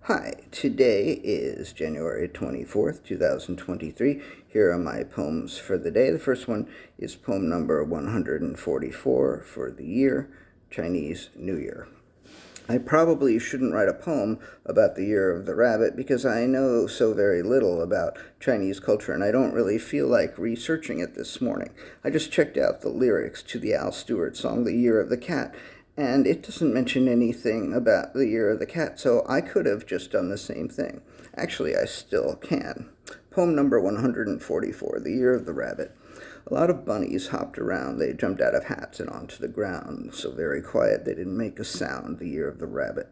Hi, today is January 24th, 2023. Here are my poems for the day. The first one is poem number 144 for the year, Chinese New Year. I probably shouldn't write a poem about the year of the rabbit because I know so very little about Chinese culture and I don't really feel like researching it this morning. I just checked out the lyrics to the Stewart song, The Year of the Cat, and it doesn't mention anything about the year of the cat, so I could have just done the same thing. Actually, I still can. Poem number 144, The Year of the Rabbit. A lot of bunnies hopped around. They jumped out of hats and onto the ground, so very quiet they didn't make a sound, the year of the rabbit.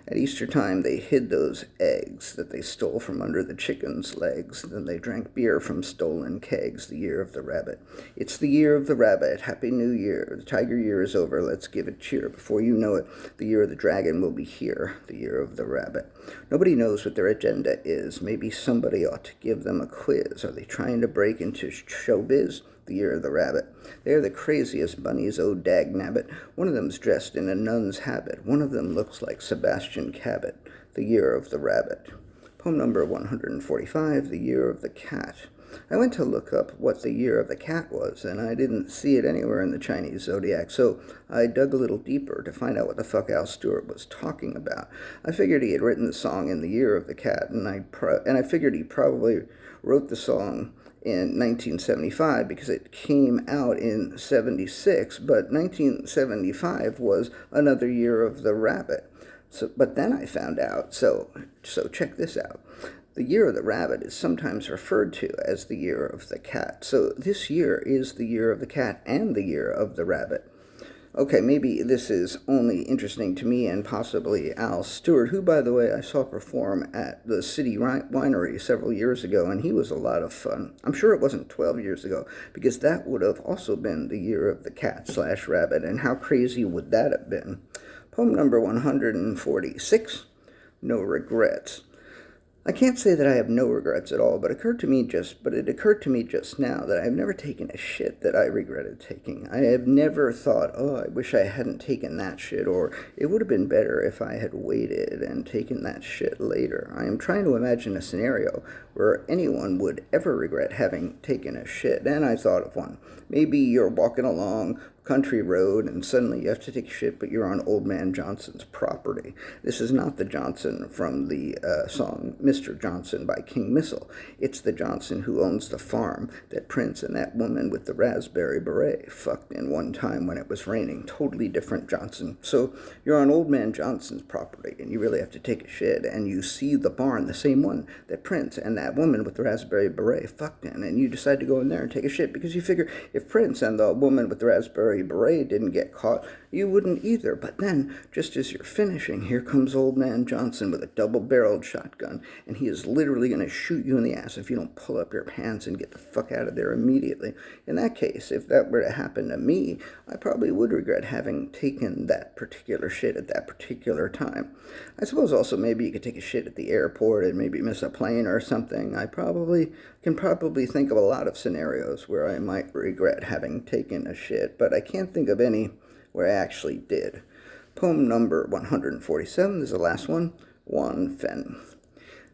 At Easter time, they hid those eggs that they stole from under the chicken's legs. Then they drank beer from stolen kegs, the year of the rabbit. It's the year of the rabbit. Happy New Year. The tiger year is over. Let's give it cheer. Before you know it, the year of the dragon will be here, the year of the rabbit. Nobody knows what their agenda is. Maybe somebody ought to give them a quiz. Are they trying to break into showbiz? The year of the rabbit. They are the craziest bunnies, oh dagnabbit. One of them's dressed in a nun's habit. One of them looks like Sebastian Cabot. The year of the rabbit. Poem number 145, The Year of the Cat. I went to look up what the year of the cat was, and I didn't see it anywhere in the Chinese zodiac, so I dug a little deeper to find out what the fuck Al Stewart was talking about. I figured he had written the song in the year of the cat, and I figured he probably wrote the song in 1975 because it came out in 76, but 1975 was another year of the rabbit. But then I found out, so check this out. The year of the rabbit is sometimes referred to as the year of the cat. So this year is the year of the cat and the year of the rabbit. Okay, maybe this is only interesting to me and possibly Al Stewart, who, by the way, I saw perform at the City Winery several years ago, and he was a lot of fun. I'm sure it wasn't 12 years ago, because that would have also been the year of the cat/rabbit, and how crazy would that have been? Poem number 146, No Regrets. I can't say that I have no regrets at all, but it occurred to me just now that I have never taken a shit that I regretted taking. I have never thought, oh, I wish I hadn't taken that shit, or it would have been better if I had waited and taken that shit later. I am trying to imagine a scenario where anyone would ever regret having taken a shit, and I thought of one. Maybe you're walking along country road and suddenly you have to take a shit, but you're on Old Man Johnson's property. This is not the Johnson from the song Mr. Johnson by King Missile. It's the Johnson who owns the farm that Prince and that woman with the raspberry beret fucked in one time when it was raining. Totally different Johnson. So you're on Old Man Johnson's property and you really have to take a shit, and you see the barn, the same one that Prince and that woman with the raspberry beret fucked in, and you decide to go in there and take a shit because you figure if Prince and the woman with the raspberry beret didn't get caught, you wouldn't either. But then, just as you're finishing, here comes Old Man Johnson with a double-barreled shotgun, and he is literally going to shoot you in the ass if you don't pull up your pants and get the fuck out of there immediately. In that case, if that were to happen to me, I probably would regret having taken that particular shit at that particular time. I suppose also maybe you could take a shit at the airport and maybe miss a plane or something. I can probably think of a lot of scenarios where I might regret having taken a shit, but I can't think of any where I actually did. Poem number 147 is the last one, Wan Fen.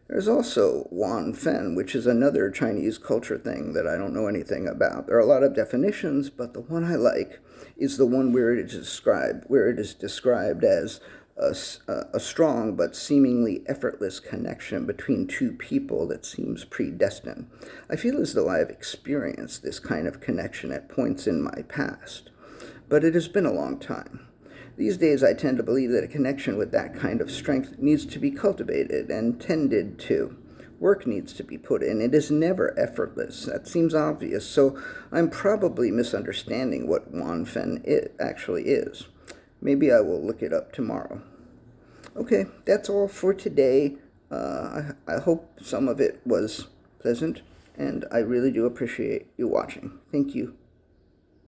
There's also Wan Fen, which is another Chinese culture thing that I don't know anything about. There are a lot of definitions, but the one I like is the one where it is described as a strong but seemingly effortless connection between two people that seems predestined. I feel as though I have experienced this kind of connection at points in my past, but it has been a long time. These days I tend to believe that a connection with that kind of strength needs to be cultivated and tended to. Work needs to be put in. It is never effortless. That seems obvious, so I'm probably misunderstanding what Wan Fen actually is. Maybe I will look it up tomorrow. Okay, that's all for today. I hope some of it was pleasant, and I really do appreciate you watching. Thank you.